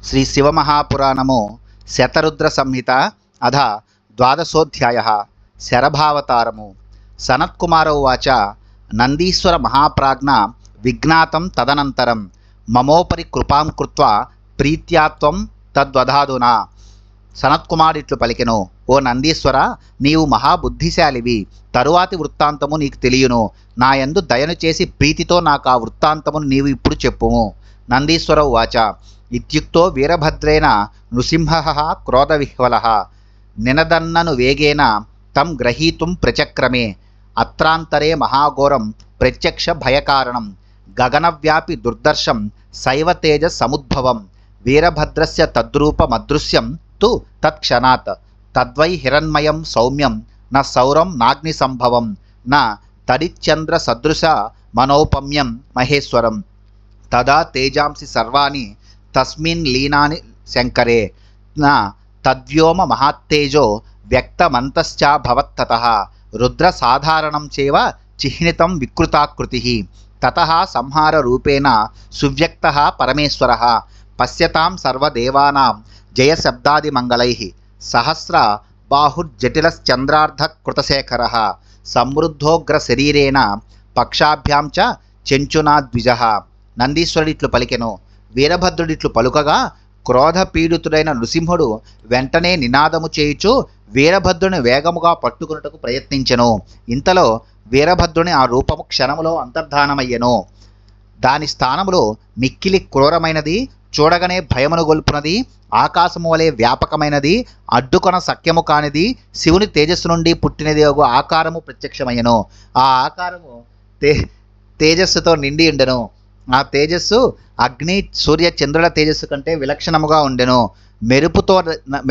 శ్రీ శివమహాపురాణము శతరుద్ర సంహిత అధ ద్వాదశోధ్యాయ శరభావతారము. సనత్కుమార ఉవాచ నందీశ్వర మహాప్రాజ్ఞ విజ్ఞాతం తదనంతరం మమోపరి కృపాం కృత్వా ప్రీత్యాత్వం తద్వధాదునా. సనత్కుమారుడిట్లు పలికెను, ఓ నందీశ్వర, నీవు మహాబుద్ధిశాలివి. తరువాతి వృత్తాంతము నీకు తెలియను. నాయందు దయను చేసి ప్రీతితో నాకు ఆ వృత్తాంతమును నీవు ఇప్పుడు చెప్పుము. నందీశ్వర ఉవాచ ఇత్యుక్తో వీరభద్రేణ నృసింహః క్రోధవిహ్వలః నినదన్నను వేగేన తం గ్రహీతుం ప్రచక్రమే. అత్రాంతరే మహాఘోరం ప్రత్యక్ష భయకారణం గగనవ్యాపి దుర్దర్శం శైవ తేజ సముద్భవం. వీరభద్రస్య తద్రూపమదృశ్యం తు తత్క్షణాత్ తద్వై హిరణ్మయం సౌమ్యం న సౌరం నాగ్ని సంభవం న తడిచంద్ర సదృశ మనోపమ్యం మహేశ్వరం. తదా తేజాంసి సర్వాణి తస్మిన్ లీనాని శంకరే న తద్వ్యోమ మహాత్తేజో వ్యక్తమంతశ్చాభవత్తతః రుద్ర సాధారణం చేవ చిహ్నితం వికృతాకృతి. తతః సంహార రూపేణ సువ్యక్తః పరమేశ్వరః పశ్యతాం సర్వదేవానాం జయశబ్దాదిమంగళైః సహస్ర బాహుర్జటిలశ్చంద్రార్ధ కృతశేఖరః సమృద్ధోగ్ర శరీరేణ పక్షాభ్యాం చ చెంచునా ద్విజః. నందీశ్వరుడిట్లు పలికెను, వీరభద్రుడిట్లు పలుకగా క్రోధపీడితుడైన నృసింహుడు వెంటనే నినాదము చేయుచు వీరభద్రుని వేగముగా పట్టుకున్నటకు ప్రయత్నించెను. ఇంతలో వీరభద్రుని ఆ రూపము క్షణములో అంతర్ధానమయ్యెను. దాని స్థానములో మిక్కిలి క్రూరమైనది, చూడగానే భయమును గొల్పునది, ఆకాశము వలె వ్యాపకమైనది, అడ్డుకొన సఖ్యము కానిది, శివుని తేజస్సు నుండి పుట్టినది ఒక ఆకారము ప్రత్యక్షమయ్యెను. ఆ ఆకారము తేజస్సుతో నిండి ఉండెను. ఆ తేజస్సు అగ్ని సూర్య చంద్రుల తేజస్సు కంటే విలక్షణముగా ఉండెను.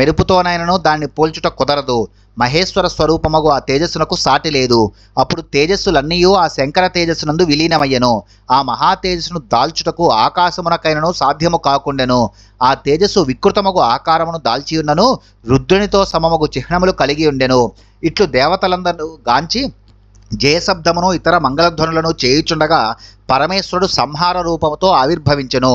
మెరుపుతోనైనను దాన్ని పోల్చుట కుదరదు. మహేశ్వర స్వరూపమగు ఆ తేజస్సునకు సాటి లేదు. అప్పుడు తేజస్సులన్నీ ఆ శంకర తేజస్సునందు విలీనమయ్యెను. ఆ మహా తేజస్సును దాల్చుటకు ఆకాశమునకైనను సాధ్యము కాకుండెను. ఆ తేజస్సు వికృతమగు ఆకారమును దాల్చియున్నను రుద్రునితో సమమగు చిహ్నములు కలిగి ఉండెను. ఇట్లు దేవతలందరూ గాంచి జయశబ్దమును ఇతర మంగళధ్వనులను చేయుచుండగా పరమేశ్వరుడు సంహార రూపముతో ఆవిర్భవించెను.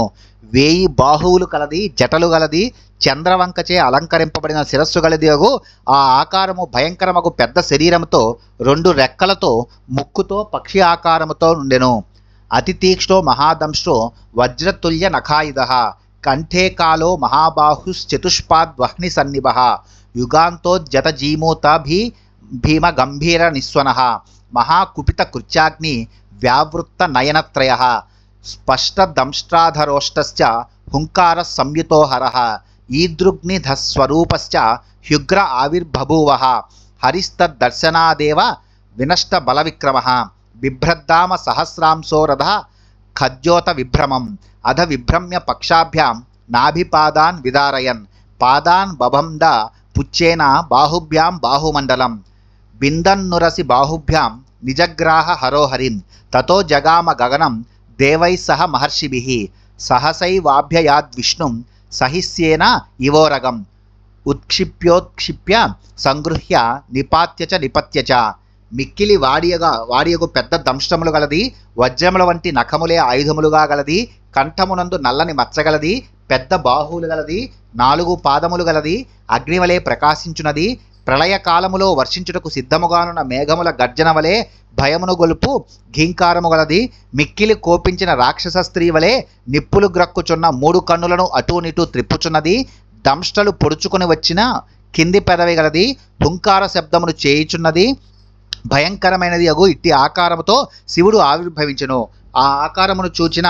1000 బాహువులు కలది, జటలు గలది, చంద్రవంకచే అలంకరింపబడిన శిరస్సు గలదియగు ఆ ఆకారము భయంకరమగు పెద్ద శరీరముతో 2 రెక్కలతో ముక్కుతో పక్షి ఆకారముతో ఉండెను. అతి తీక్ష్ణో మహాదంష్టో వజ్రతుల్య నఖాయుధః కంఠే కాలో మహాబాహుశ్చతుష్పాద్వహ్ని సన్నిభః యుగాంతోజ్జత జీమూత భీమ గంభీర నిస్వనః మహాకుపిత కృత్యాగ్ని వ్యావృత్త నయనత్రయః స్పష్టదంష్ట్రాధరోష్టశ్చ హుంకార సంయుతోహరః ఈదృగ్నిధస్వరూపశ్చ హ్యుగ్ర ఆవిర్బభూవః హరిస్తద్దర్శనాదేవ వినష్ట బలవిక్రమః బిభ్రద్దామ సహస్రాంశో రథః ఖద్యోత విభ్రమం అధ విభ్రమ్య పక్షాభ్యాం నాభిపాదాన్ విదారయన్ పాదాన్ బబంద పుచ్చేన బాహుభ్యాం బాహుమండలం బిందన్నురసి బాహుభ్యాం నిజగ్రాహ హరోహరిం తతో జగామ గగనం దేవై సహ మహర్షిభిః సహసైవాభ్యయాద్విష్ణుం సహిస్యేన ఇవోరగం ఉత్క్షిప్యోత్క్షిప్య సంగృహ్య నిపాత్య చ నిపత్య చ. మిక్కిలి వాడియగు పెద్ద దంష్టములు గలది, వజ్రముల వంటి నఖములే ఆయుధములుగా గలది, కంఠమునందు నల్లని మచ్చగలది, పెద్ద బాహువులు గలది, 4 పాదములు గలది, అగ్నివలే ప్రకాశించున్నది, ప్రళయకాలములో వర్షించుటకు సిద్ధముగానున్న మేఘముల గర్జన వలె భయమును గొలుపు ఘీంకారము గలది, మిక్కిలి కోపించిన రాక్షస స్త్రీ వలె నిప్పులు గ్రక్కుచున్న 3 కన్నులను అటూనిటూ త్రిప్పుచున్నది, దంష్టలు పొడుచుకొని వచ్చిన కింది పెదవి గలది, హుంకార శబ్దమును చేయుచున్నది, భయంకరమైనది అగు ఇట్టి ఆకారముతో శివుడు ఆవిర్భవించెను. ఆ ఆకారమును చూచిన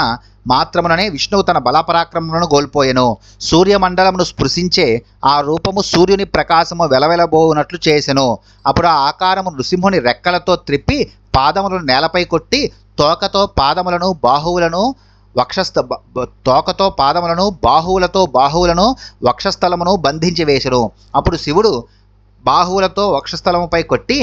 మాత్రముననే విష్ణువు తన బలపరాక్రమములను కోల్పోయెను. సూర్యమండలమును స్పృశించే ఆ రూపము సూర్యుని ప్రకాశము వెలవెలబోవునట్లు చేసెను. అప్పుడు ఆ ఆకారము నృసింహుని రెక్కలతో త్రిప్పి పాదములను నేలపై కొట్టి తోకతో పాదములను బాహువులతో వక్షస్థలమును బంధించి వేసెను. అప్పుడు శివుడు బాహువులతో వక్షస్థలముపై కొట్టి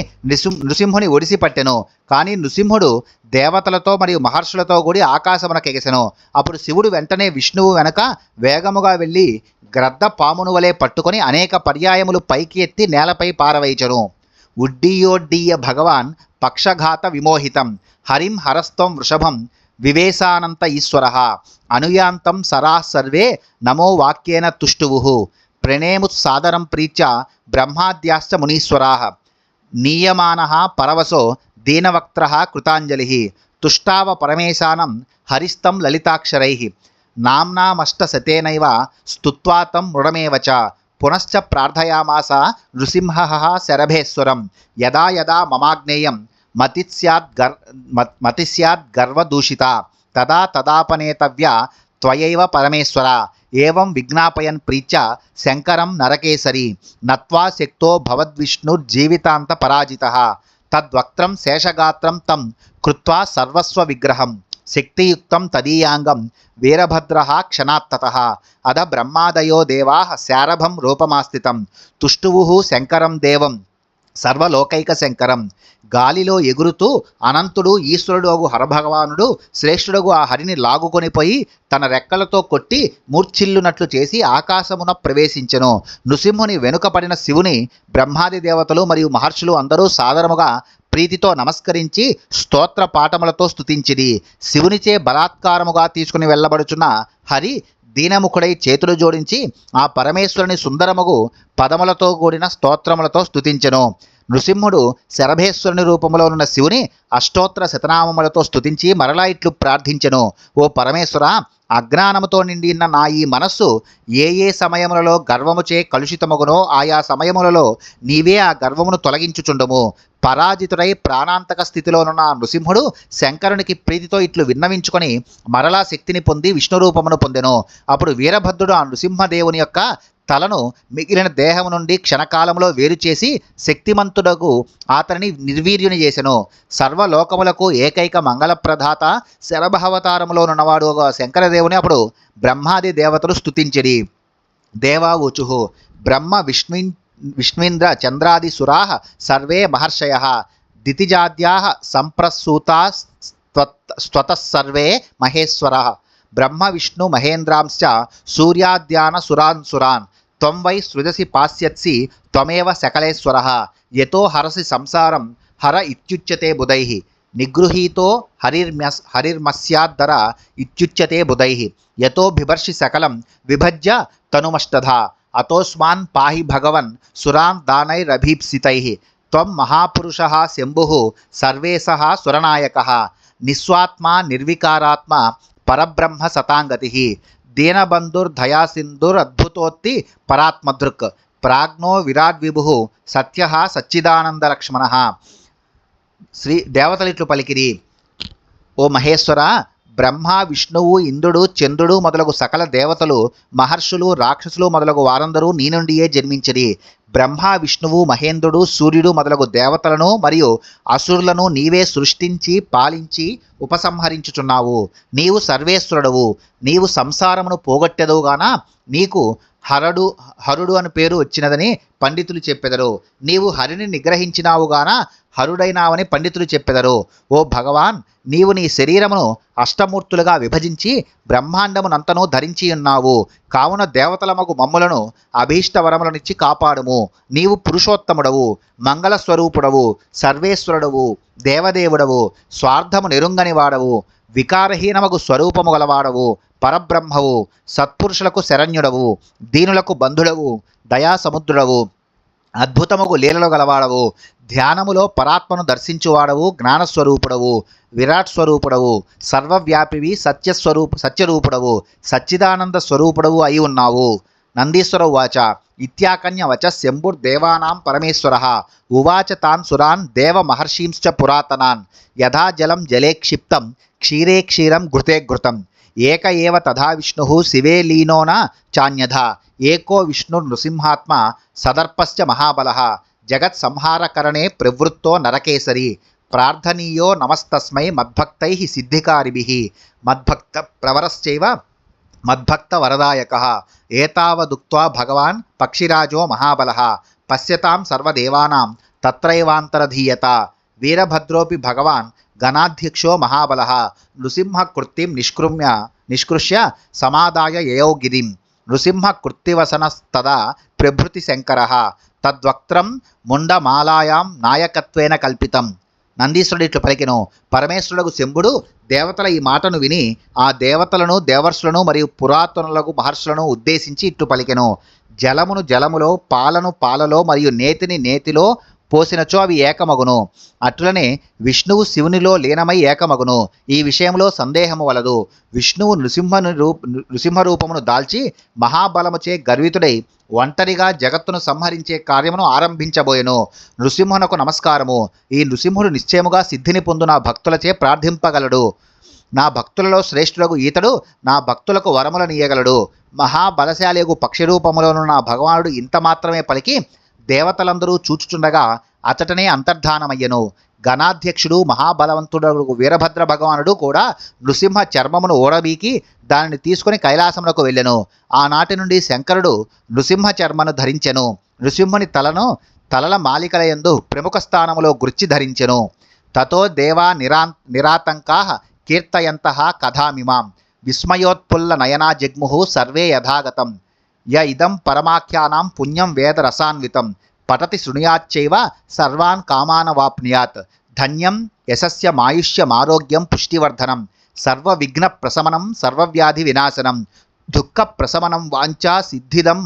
నృసింహుని ఒడిసి పట్టెను. కానీ నృసింహుడు దేవతలతో మరియు మహర్షులతో కూడి ఆకాశమునకెగసెను. అప్పుడు శివుడు వెంటనే విష్ణువు వెనక వేగముగా వెళ్ళి గ్రద్ద పామును వలె పట్టుకొని అనేక పర్యాయములు పైకి ఎత్తి నేలపై పారవేచెను. ఉడ్డీయోడ్డీయ భగవాన్ పక్షఘాత విమోహితం హరిం హరస్తం వృషభం వివేశానంత ఈశ్వరః అనుయాంతం సరాः సర్వే నమో వాక్యేన తుష్టువుః ప్రణేముత్సాదరం ప్రీత్య బ్రహ్మాద్యాశ్చ మునీశ్వరాः నీయమానః పరవశో దీనవక్త్రః కృతాంజలిః తుష్టావ పరమేశానం హరిస్తం లలితాక్షరైః నామ్నామష్టశతేనైవ స్తుత్వా తం మృడమేవ చ పునశ్చ ప్రార్థయామాస నృసింహః శరభేశ్వరం యదా యదా మమాగ్నేయం మతిస్యాద్ గర్వదూషిత తదా తదాపనేతవ్య త్వయైవ పరమేశ్వర ఏవం విజ్ఞాపయన్ ప్రీత్య శంకరం నరకేసరి నత్వా శక్తో భవద్విష్ణుర్జీవితాంత పరాజితః తద్వక్త్రం శేషగాత్రం తం కృత్వా సర్వస్వ విగ్రహం శక్తియుక్తం తదీయాంగం వీరభద్రః క్షణాత్తతః అద బ్రహ్మాదయో దేవాః శారభం రూపమాస్థితం తుష్టువుః శంకరం దేవం సర్వలోకైక శంకరం. గాలిలో ఎగురుతూ అనంతుడు ఈశ్వరుడు అగు హరభగవానుడు శ్రేష్ఠుడగు ఆ హరిని లాగుకొని పోయి తన రెక్కలతో కొట్టి మూర్ఛిల్లునట్లు చేసి ఆకాశమున ప్రవేశించెను. నృసింహుని వెనుకపడిన శివుని బ్రహ్మాది దేవతలు మరియు మహర్షులు అందరూ సాదరముగా ప్రీతితో నమస్కరించి స్తోత్ర పాఠములతో స్తుతించిరి. శివునిచే బలాత్కారముగా తీసుకుని వెళ్ళబడుచున్న హరి దీనముఖుడై చేతులు జోడించి ఆ పరమేశ్వరుని సుందరముగు పదములతో కూడిన స్తోత్రములతో స్తుతించెను. నృసింహుడు శరభేశ్వరుని రూపములో ఉన్న శివుని అష్టోత్తర శతనామములతో స్తుతించి మరలా ఇట్లు ప్రార్థించెను. ఓ పరమేశ్వర, అజ్ఞానముతో నిండిన నా ఈ మనస్సు ఏ ఏ సమయములలో గర్వముచే కలుషితమగునో ఆయా సమయములలో నీవే ఆ గర్వమును తొలగించుచుండము. పరాజితుడై ప్రాణాంతక స్థితిలోనున్న నృసింహుడు శంకరునికి ప్రీతితో ఇట్లు విన్నవించుకొని మరలా శక్తిని పొంది విష్ణురూపమును పొందెను. అప్పుడు వీరభద్రుడు ఆ నృసింహదేవుని యొక్క తలను మిగిలిన దేహము నుండి క్షణకాలంలో వేరు చేసి శక్తిమంతుడకు అతనిని నిర్వీర్యుని చేసెను. సర్వలోకములకు ఏకైక మంగళప్రదాత శరభావతారములోనున్నవాడు శంకరదేవుని అప్పుడు బ్రహ్మాది దేవతలు స్తుతించిరి. దేవావూచుః బ్రహ్మ విష్ణుంద్ర చంద్రాది సురాః సర్వే మహర్షయః దితిజాద్యాః సంప్రసూతాస్త్వతః సర్వే మహేశ్వరః బ్రహ్మ విష్ణు మహేంద్రాంశ్చ సూర్యాద్యాన సురాన్ త్వం వై సృజసి పాస్యత్సి త్వమేవ సకలేశ్వరః యతో హరసి సంసారం హర ఇత్యుచ్యతే బుధైః నిగృహీతో హరిర్మస్యాద్దర ఇత్యుచ్యతే బుధైః యతో బిభర్షి సకలం విభజ్య తనుమష్టధా అతోస్మాన్ పాహి భగవన్ సురాన్ దానైరభీప్సితైః త్వం మహాపురుషః శంభుః సర్వేశః సురనాయకః నిస్వాత్మా నిర్వికారాత్మ పరబ్రహ్మ సతాంగతిః దీనబంధుర్దయాసింధురద్భుతోత్తి పరాత్మదృక్ ప్రాజ్ఞో విరాడ్విభుః సత్యః సచ్చిదానందలక్ష్మణః. శ్రీ దేవతలిట్లు పలికిరి. ఓ మహేశ్వర, బ్రహ్మ విష్ణువు ఇంద్రుడు చంద్రుడు మొదలగు సకల దేవతలు మహర్షులు రాక్షసులు మొదలగు వారందరూ నీ నుండియే జన్మించిరి. బ్రహ్మ విష్ణువు మహేంద్రుడు సూర్యుడు మొదలగు దేవతలను మరియు అసురులను నీవే సృష్టించి పాలించి ఉపసంహరించుచున్నావు. నీవు సర్వేశ్వరుడవు. నీవు సంసారమును పోగొట్టెదవుగాన నీకు హరుడు అని పేరు వచ్చినదని పండితులు చెప్పెదరు. నీవు హరిని నిగ్రహించినావుగాన హరుడైనావని పండితులు చెప్పెదరు. ఓ భగవాన్, నీవు నీ శరీరమును అష్టమూర్తులుగా విభజించి బ్రహ్మాండమునంతను ధరించి ఉన్నావు. కావున దేవతలమగు మమ్ములను అభీష్టవరములనిచ్చి కాపాడుము. నీవు పురుషోత్తముడవు, మంగళస్వరూపుడవు, సర్వేశ్వరుడవు, దేవదేవుడవు, స్వార్థము నెరుంగని వాడవు, వికారహీనమగు స్వరూపము గలవాడవు, పరబ్రహ్మవు, సత్పురుషులకు శరణ్యుడవు, దీనులకు బంధుడవు, దయాసముద్రుడవు, అద్భుతముగు లీలలు గలవాడవు, ధ్యానములో పరాత్మను దర్శించువాడవు, జ్ఞానస్వరూపుడవు, విరాట్ స్వరూపుడవు, సర్వవ్యాపివి, సత్యరూపుడవు, సచ్చిదానంద స్వరూపుడవు అయి ఉన్నావు. నందీశ్వర ఉవాచ ఇత్యాకన్య వచ శంభుర్దేవానాం పరమేశ్వరః ఉవాచ తాన్ సురాన్ దేవ మహర్షీంశ్చ పురాతనాన్ యథా జలం జలే క్షిప్తం క్షీరే క్షీరం ఘృతే ఘృతం ఏక ఏవ తథా విష్ణుః శివే లీనో న చాన్యథా ఏకో విష్ణుర్నృసింహాత్మ సదర్పశ్చ మహాబలః జగత్ సంహారకరణే ప్రవృత్తో నరకేసరి ప్రార్థనీయో నమస్తస్మై మద్భక్తైః సిద్ధికారిభిః మద్భక్త ప్రవరశ్చైవ మద్భక్త వరదాయకః ఏతావదుక్త్వా భగవాన్ పక్షిరాజో మహాబలః పశ్యతాం సర్వదేవానాం తత్రైవాంతరధీయత వీరభద్రోపి భగవాన్ గణాధ్యక్షో మహాబలః నృసింహకృత్తిం నిష్కృష్య సమాదాయ యయౌ గిరిం నృసింహకృత్తివసనస్తదా ప్రభృతి శంకరః తద్వక్త్రం ముండమాలాయాం నాయకత్వేన కల్పితం నందీశ్వరుడు ఇట్లు పలికెను. పరమేశ్వరుడు శంభుడు దేవతల ఈ మాటను విని ఆ దేవతలను, దేవర్షులను మరియు పురాతనులకు మహర్షులను ఉద్దేశించి ఇట్లు పలికెను. జలమును జలములో, పాలను పాలలో మరియు నేతిని నేతిలో పోసినచో అవి ఏకమగును. అట్లనే విష్ణువు శివునిలో లీనమై ఏకమగును. ఈ విషయంలో సందేహము వలదు. విష్ణువు నృసింహ రూపమును దాల్చి మహాబలముచే గర్వితుడై ఒంటరిగా జగత్తును సంహరించే కార్యమును ఆరంభించబోయెను. నృసింహునకు నమస్కారము. ఈ నృసింహుడు నిశ్చయముగా సిద్ధిని పొందు నా భక్తులచే ప్రార్థింపగలడు. నా భక్తులలో శ్రేష్ఠులకు ఈతడు నా భక్తులకు వరములనీయగలడు. మహాబలశాలియగు పక్షి రూపములోను నా భగవానుడు ఇంత మాత్రమే పలికి దేవతలందరూ చూచుచుండగా అతటనే అంతర్ధానమయ్యను. గణాధ్యక్షుడు మహాబలవంతుడు వీరభద్ర భగవానుడు కూడా నృసింహ చర్మమును ఓడబీకి దానిని తీసుకుని కైలాసమునకు వెళ్ళెను. ఆనాటి నుండి శంకరుడు నృసింహ చర్మను ధరించెను. నృసింహుని తలల మాలికలయందు ప్రముఖ స్థానములో గుర్చి ధరించెను. తతో దేవా నిరాతంకా కీర్తయంతః కథామిమాం విస్మయోత్పుల్ల నయనా జగ్ముహు సర్వే యథాగతం. య ఇదం పరమాఖ్యానాం పుణ్యం వేద రసాన్వితం పఠతి శృణుయాచ్చైవ సర్వాన్ కామానవాప్నుయాత్. ధన్యం యశస్య మాయుష్యమారోగ్యం పుష్టివర్ధనం సర్వ విఘ్న ప్రశమనం సర్వవ్యాధి వినాశనం దుఃఖ ప్రశమనం వాంఛా సిద్ధిదం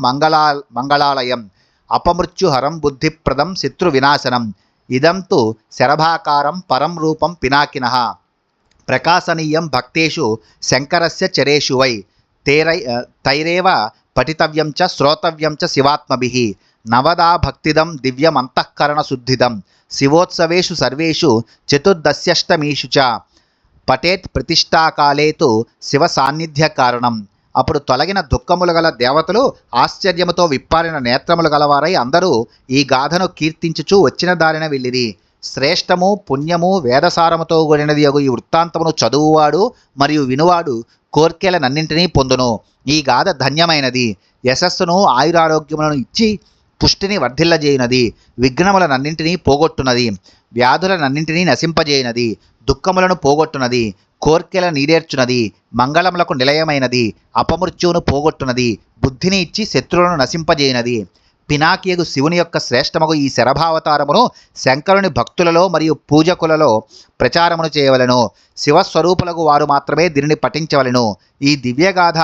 మంగళాలయం అపమృత్యుహరం బుద్ధిప్రదం శత్రు వినాశనం. ఇదం తు శరభాకారం పరం రూపం పినాకినః ప్రకాశనీయం భక్తేషు శంకరస్య చరేషు వై తైరేవ పఠితవ్యం చ శ్రోతవ్యం చ శివాత్మభిః. నవదా భక్తిదం దివ్యం అంతఃకరణ శుద్ధిదం శివోత్సవేషు సర్వేషు చతుర్దశ్యష్టమీషు చ పఠేత్ ప్రతిష్టాకాలే తు శివ సాన్నిధ్య కారణం. అప్పుడు తొలగిన దుఃఖములు గల దేవతలు ఆశ్చర్యముతో విప్పారిన నేత్రములు గలవారై అందరూ ఈ గాథను కీర్తించుచు వచ్చిన దారిన వెళ్ళిరి. శ్రేష్టము పుణ్యము వేదసారముతో కూడినది ఈ వృత్తాంతమును చదువువాడు మరియు వినువాడు కోర్కెలనన్నింటినీ పొందును. ఈ గాథ ధన్యమైనది. యశస్సును ఆయురారోగ్యములను ఇచ్చి పుష్టిని వర్ధిల్లజేయునది. విఘ్నములనన్నింటినీ పోగొట్టునది. వ్యాధులనన్నింటినీ నశింపజేయునది. దుఃఖములను పోగొట్టునది. కోర్కెల నీడేర్చునది. మంగళములకు నిలయమైనది. అపమృత్యువును పోగొట్టునది. బుద్ధిని ఇచ్చి శత్రువులను నశింపజేయునది. పినాకియగు శివుని యొక్క శ్రేష్టమగు ఈ శరభావతారమును శంకరుని భక్తులలో మరియు పూజకులలో ప్రచారమును చేయవలెను. శివస్వరూపులకు వారు మాత్రమే దీనిని పఠించవలెను. ఈ దివ్యగాథ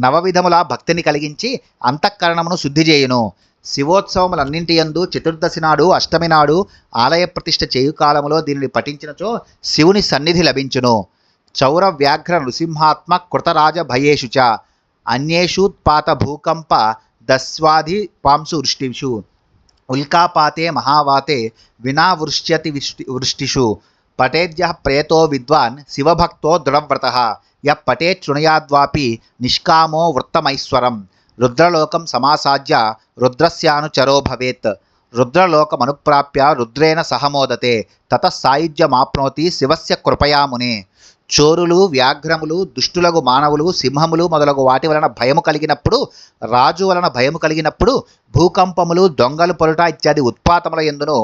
నవవిధముల భక్తిని కలిగించి అంతఃకరణమును శుద్ధి చేయును. శివోత్సవములన్నింటియందు చతుర్దశి నాడు, అష్టమి నాడు ఆలయ ప్రతిష్ఠ చేయు కాలములో దీనిని పఠించినచో శివుని సన్నిధి లభించును. చౌర వ్యాఘ్ర నృసింహాత్మ కృతరాజ భయేషు చ అన్యేషూత్పాత భూకంప దస్వాధి పాంసు వృష్టిషు ఉల్కాపాతే మహావాతే వినా వృష్ట్యతి వృష్టిషు పఠేద్యః ప్రేతో విద్వాన్ శివభక్తో దృఢవ్రతః య పఠేత్ శృణుయాద్వాపి నిష్కామో వృత్తమైశ్వరం రుద్రలోకం సమాసాద్య రుద్రస్యానుచరో భవేత్. రుద్రలోకమనుప్రాప్య రుద్రేణ సహమోదతే తతః సాయుధ్యమాప్నోతి శివస్య కృపయా మునే. చోరులు, వ్యాఘ్రములు, దుష్టులకు మానవులు, సింహములు మొదలగు వాటి వలన భయము కలిగినప్పుడు, రాజు వలన భయము కలిగినప్పుడు, భూకంపములు, దొంగలు పొరుట ఇత్యాది ఉత్పాతముల యందును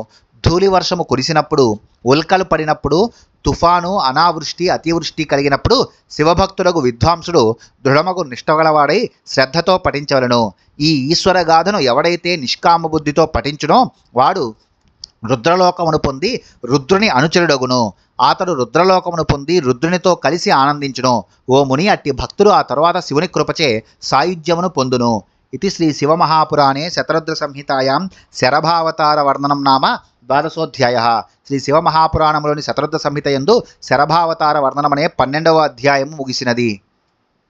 ధూళి వర్షము కురిసినప్పుడు, ఉల్కలు పడినప్పుడు, తుఫాను, అనావృష్టి, అతివృష్టి కలిగినప్పుడు శివభక్తులకు విద్వాంసుడు దృఢమగు నిష్టగలవాడై శ్రద్ధతో పఠించవలను. ఈ ఈశ్వర గాథను ఎవడైతే నిష్కామ బుద్ధితో పఠించునో వాడు రుద్రలోకమును పొంది రుద్రుని అనుచరుడగును. అతడు రుద్రలోకమును పొంది రుద్రునితో కలిసి ఆనందించును. ఓ ముని, అట్టి భక్తుడు ఆ తరువాత శివుని కృపచే సాయుధ్యమును పొందును. ఇది శ్రీ శివమహాపురాణే శతరుద్ర సంహితాయాం శరభావతార వర్ణనం నామ ద్వాదశోధ్యాయ. శ్రీ శివమహాపురాణంలోని శతరుద్ర సంహిత యందు శరభావతార వర్ణనమనే 12వ అధ్యాయము ముగిసినది.